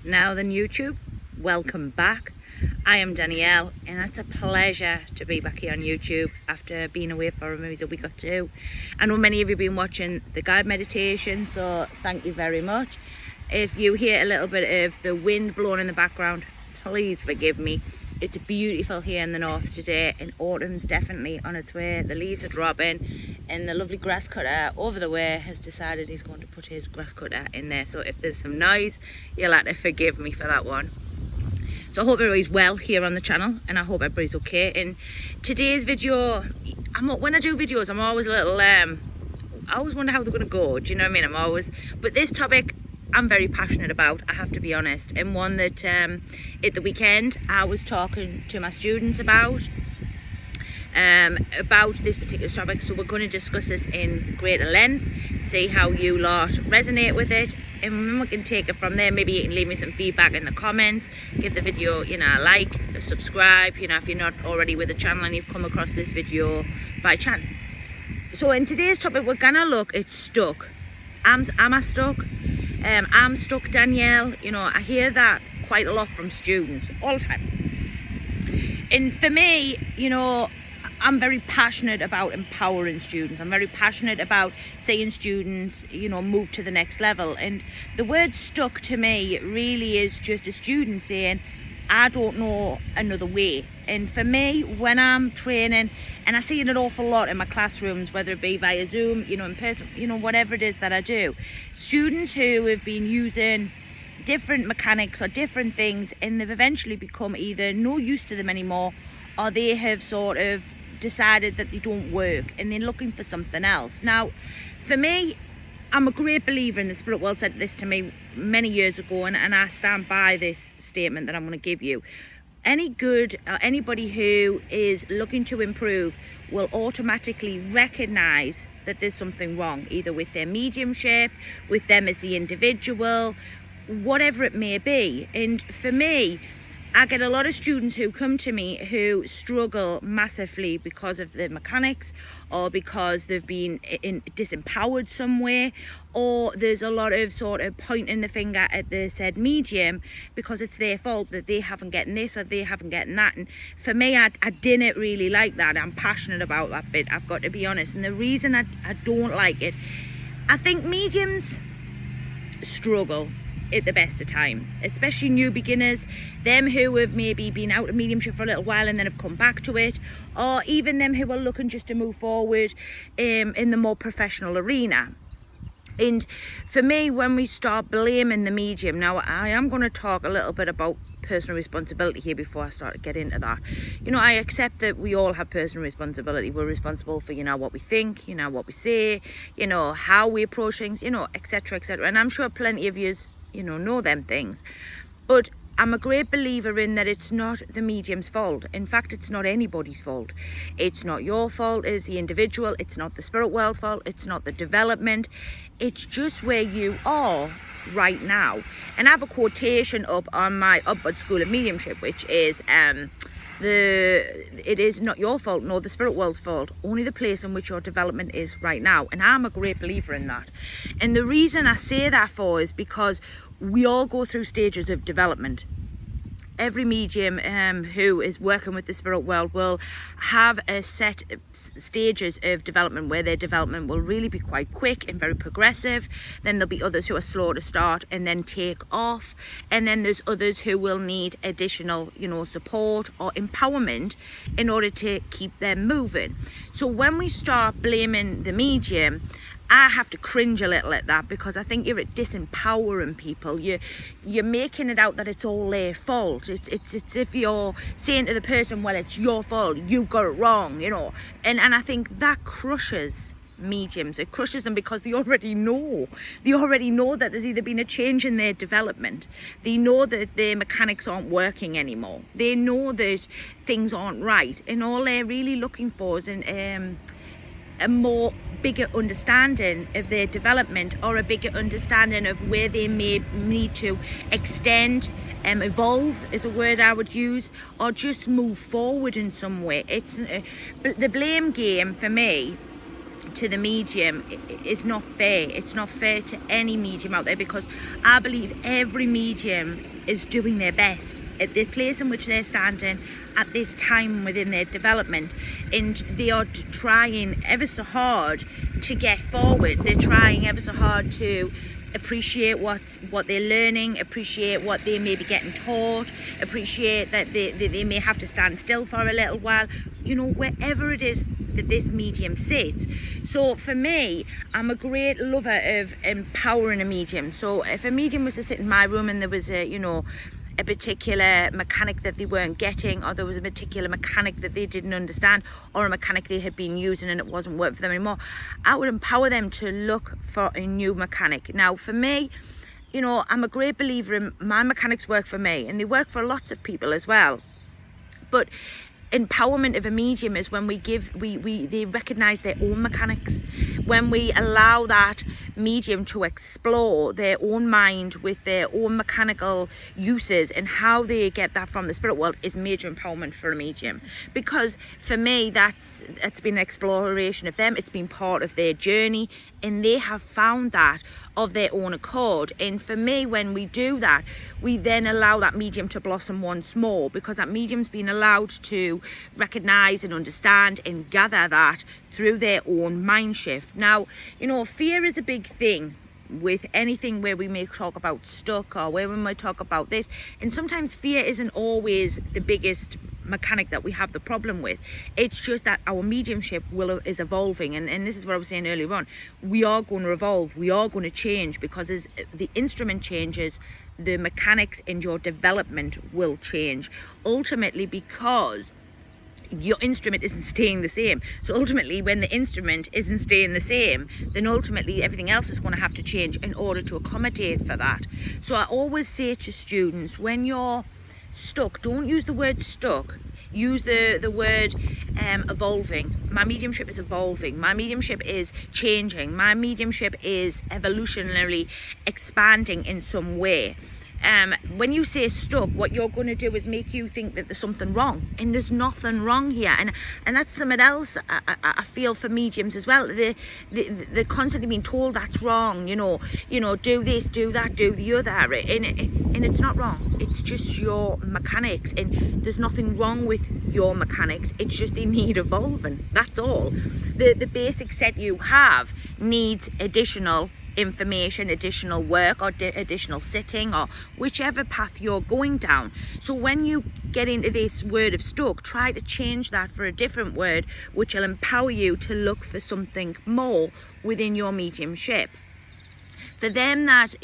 now than YouTube. Welcome back. I am Danielle, and it's a pleasure to be back here on YouTube after being away for maybe a week or two. I know many of you have been watching the guide meditation, so thank you very much. If you hear a little bit of the wind blowing in the background, please forgive me. It's beautiful here in the north today, and autumn's definitely on its way. The leaves are dropping, and the lovely grass cutter over the way has decided he's going to put his grass cutter in there. So if there's some noise, you'll have to forgive me for that one. So I hope everybody's well here on the channel, and I hope everybody's okay. In today's video, when I do videos, I'm always a little, I always wonder how they're going to go. Do you know what I mean? But this topic I'm very passionate about, I have to be honest, and one that at the weekend I was talking to my students about this particular topic. So we're going to discuss this in greater length, see how you lot resonate with it, and then we can take it from there. Maybe you can leave me some feedback in the comments, give the video, a like, a subscribe, if you're not already with the channel and you've come across this video by chance. So in today's topic, we're gonna look at stuck. Am I stuck? I'm stuck, Danielle. I hear that quite a lot from students all the time. And for me, I'm very passionate about empowering students. I'm very passionate about seeing students, move to the next level. And the word stuck to me really is just a student saying, I don't know another way. And for me, when I'm training, and I see it an awful lot in my classrooms, whether it be via Zoom, in person, whatever it is that I do, students who have been using different mechanics or different things, and they've eventually become either no use to them anymore, or they have sort of decided that they don't work and they're looking for something else. Now, for me, I'm a great believer in the spirit world. Said this to me many years ago, and I stand by this statement that I'm going to give you. Anybody who is looking to improve will automatically recognize that there's something wrong, either with their mediumship, with them as the individual, whatever it may be. And for me, I get a lot of students who come to me who struggle massively because of the mechanics, or because they've been disempowered somewhere, or there's a lot of sort of pointing the finger at the said medium because it's their fault that they haven't gotten this or they haven't gotten that. And for me, I didn't really like that. I'm passionate about that bit, I've got to be honest. And the reason I don't like it, I think mediums struggle at the best of times, especially new beginners, them who have maybe been out of mediumship for a little while and then have come back to it, or even them who are looking just to move forward in the more professional arena. And for me, when we start blaming the medium, now I am going to talk a little bit about personal responsibility here before I start to get into that. I accept that we all have personal responsibility. We're responsible for what we think, what we say, how we approach things, etc, etc. And I'm sure plenty of you know them things, but I'm a great believer in that it's not the medium's fault. In fact, it's not anybody's fault. It's not your fault as the individual, it's not the spirit world's fault, it's not the development, it's just where you are right now. And I have a quotation up on my Upward School of Mediumship, which is it is not your fault nor the spirit world's fault, only the place in which your development is right now. And I'm a great believer in that. And the reason I say that for is because we all go through stages of development. Every medium who is working with the spirit world will have a set of stages of development where their development will really be quite quick and very progressive. Then there'll be others who are slow to start and then take off. And then there's others who will need additional, support or empowerment in order to keep them moving. So when we start blaming the medium, I have to cringe a little at that, because I think you're disempowering people. You're making it out that it's all their fault. It's if you're saying to the person, well, it's your fault, you've got it wrong, and I think that crushes mediums. It crushes them because they already know that there's either been a change in their development, they know that their mechanics aren't working anymore, they know that things aren't right, and all they're really looking for is a more bigger understanding of their development, or a bigger understanding of where they may need to extend, evolve is a word I would use, or just move forward in some way. It's the blame game for me to the medium is not fair. It's not fair to any medium out there, because I believe every medium is doing their best at the place in which they're standing at this time within their development, and they are trying ever so hard to get forward. They're trying ever so hard to appreciate what they're learning, appreciate what they may be getting taught, appreciate that they may have to stand still for a little while, you know, wherever it is that this medium sits. So for me, I'm a great lover of empowering a medium. So if a medium was to sit in my room and there was a particular mechanic that they weren't getting, or there was a particular mechanic that they didn't understand, or a mechanic they had been using and it wasn't working for them anymore, I would empower them to look for a new mechanic. Now for me, I'm a great believer in my mechanics work for me, and they work for lots of people as well. But empowerment of a medium is when they recognize their own mechanics, when we allow that medium to explore their own mind with their own mechanical uses, and how they get that from the spirit world is major empowerment for a medium. Because for me, it's been an exploration of them, it's been part of their journey, and they have found that of their own accord. And for me, when we do that, we then allow that medium to blossom once more, because that medium's been allowed to recognize and understand and gather that through their own mind shift. Now, fear is a big thing with anything where we may talk about stuck, or where we might talk about this, and sometimes fear isn't always the biggest mechanic that we have the problem with. It's just that our mediumship is evolving, and this is what I was saying earlier on. We are going to evolve, we are going to change, because as the instrument changes, the mechanics and your development will change, ultimately because your instrument isn't staying the same. So ultimately, when the instrument isn't staying the same, then ultimately everything else is going to have to change in order to accommodate for that. So I always say to students, when you're stuck, don't use the word stuck, use the word evolving. My mediumship is evolving, my mediumship is changing, my mediumship is evolutionarily expanding in some way. When you say stuck, what you're going to do is make you think that there's something wrong, and there's nothing wrong here. And that's something else I feel for mediums as well. They're constantly being told that's wrong, do this, do that, do the other, and it's not wrong. It's just your mechanics, and there's nothing wrong with your mechanics. It's just they need evolving, that's all. The basic set you have needs additional information, additional work, or additional sitting, or whichever path you're going down. So when you get into this word of stuck, try to change that for a different word which will empower you to look for something more within your mediumship. For them that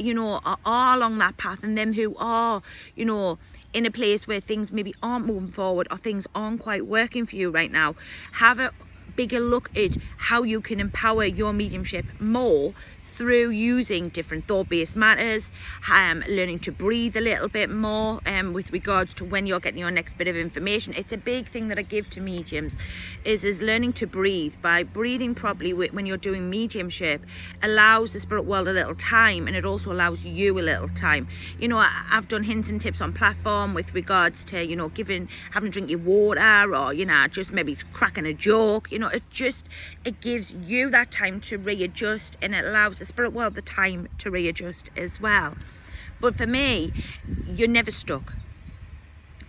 are along that path, and them who are in a place where things maybe aren't moving forward, or things aren't quite working for you right now, have a bigger look at how you can empower your mediumship more through using different thought-based matters, learning to breathe a little bit more with regards to when you're getting your next bit of information. It's a big thing that I give to mediums, is learning to breathe. By breathing properly when you're doing mediumship allows the spirit world a little time, and it also allows you a little time. I've done hints and tips on platform with regards to having a drink of water, or just maybe cracking a joke. It gives you that time to readjust, and it allows the spirit world the time to readjust as well. But for me, you're never stuck.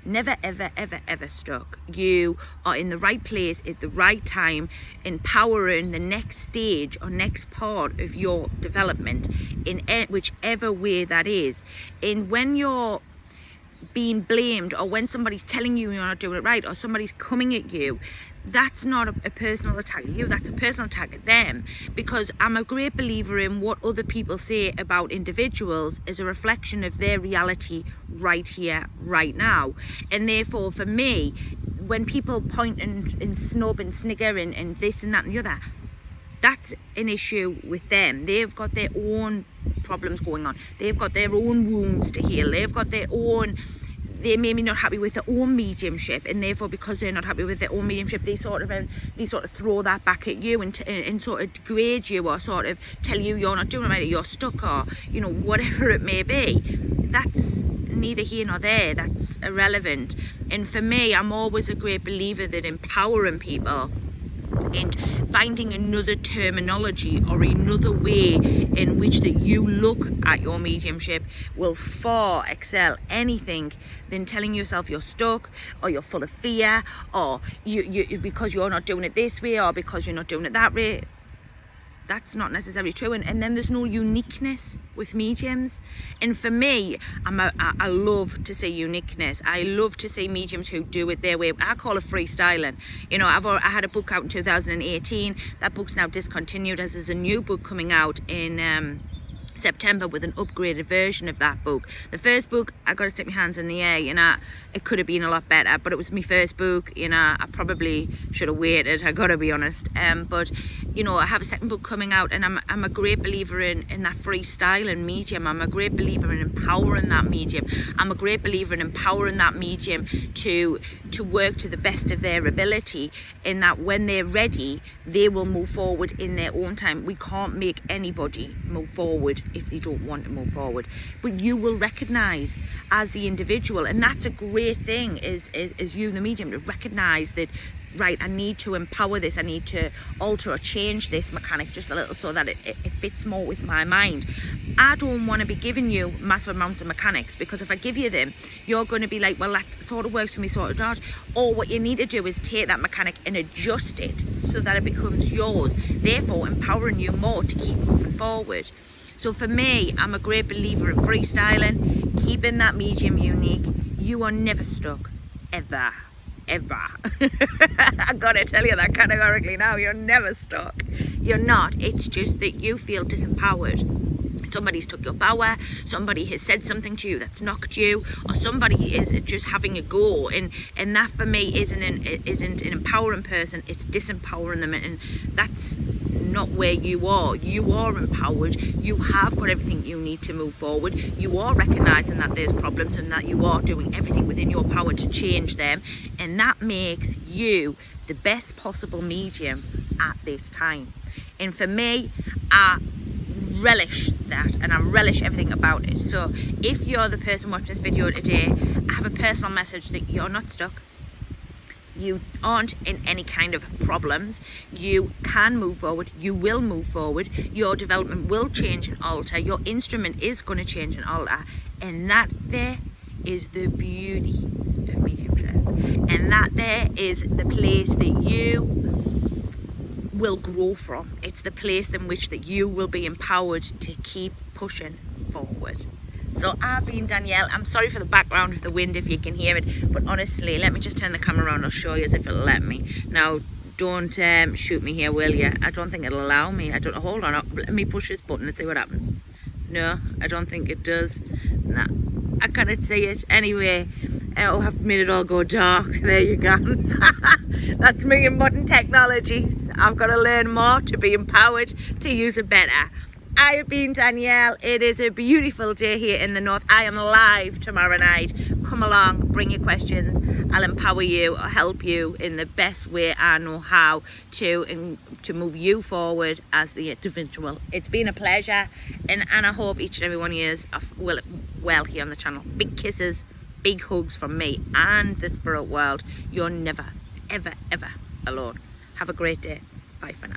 Never, ever, ever, ever stuck. You are in the right place at the right time, empowering the next stage or next part of your development in whichever way that is. And when you're being blamed, or when somebody's telling you you're not doing it right, or somebody's coming at you, that's not a personal attack at you, that's a personal attack at them. Because I'm a great believer in what other people say about individuals is a reflection of their reality right here, right now. And therefore, for me, when people point and snub and snigger and this and that and the other, that's an issue with them. They've got their own problems going on. They've got their own wounds to heal. They've got their own, they may be not happy with their own mediumship, and therefore because they're not happy with their own mediumship, they sort of throw that back at you and sort of degrade you, or sort of tell you you're not doing it right, or you're stuck, or whatever it may be. That's neither here nor there. That's irrelevant. And for me, I'm always a great believer that empowering people and finding another terminology or another way in which that you look at your mediumship will far excel anything than telling yourself you're stuck, or you're full of fear, or you because you're not doing it this way, or because you're not doing it that way. That's not necessarily true, and then there's no uniqueness with mediums. And for me, I love to see uniqueness. I love to see mediums who do it their way. I call it freestyling. You know, I had a book out in 2018. That book's now discontinued, as there's a new book coming out in September with an upgraded version of that book. The first book, I gotta stick my hands in the air, you know, it could have been a lot better, but it was my first book, you know, I probably should have waited, I gotta be honest. But you know, I have a second book coming out, and I'm a great believer in that freestyling medium. I'm a great believer in empowering that medium. I'm a great believer in empowering that medium to work to the best of their ability, in that when they're ready, they will move forward in their own time. We can't make anybody move forward if they don't want to move forward, but you will recognize as the individual, and that's a great thing, is you, the medium, to recognize that, right, I need to empower this, I need to alter or change this mechanic just a little so that it fits more with my mind. I don't want to be giving you massive amounts of mechanics, because if I give you them, you're going to be like, well, that sort of works for me, sort of not. Or what you need to do is take that mechanic and adjust it so that it becomes yours, therefore empowering you more to keep moving forward. So for me, I'm a great believer in freestyling, keeping that medium unique. You are never stuck, ever. I gotta tell you that categorically now, you're never stuck. You're not. It's just that you feel disempowered. Somebody's took your power, somebody has said something to you that's knocked you, or somebody is just having a go, and that for me isn't an empowering person, it's disempowering them, and that's not where you are. You are empowered, you have got everything you need to move forward, you are recognizing that there's problems and that you are doing everything within your power to change them, and that makes you the best possible medium at this time. And for me, I relish that, and I relish everything about it. So if you're the person watching this video today, I have a personal message that you're not stuck. You aren't in any kind of problems. You can move forward. You will move forward. Your development will change and alter. Your instrument is going to change and alter. And that there is the beauty of mediumship. And that there is the place that you will grow from. It's the place in which that you will be empowered to keep pushing forward. So I've been Danielle. I'm sorry for the background of the wind if you can hear it, but honestly, let me just turn the camera around. I'll show you as if it'll let me. Now, don't shoot me here, will you? I don't think it'll allow me. I don't. Hold on. Let me push this button and see what happens. No, I don't think it does. Nah, I can't see it. Anyway, I'll have made it all go dark. There you go. That's me in modern technology. I've got to learn more to be empowered to use it better. I have been Danielle. It is a beautiful day here in the north. I am live tomorrow night. Come along, bring your questions. I'll empower you or help you in the best way I know how to move you forward as the individual. It's been a pleasure, and I hope each and every one of you is well here on the channel. Big kisses, big hugs from me and the spirit world. You're never, ever, ever alone. Have a great day. Bye for now.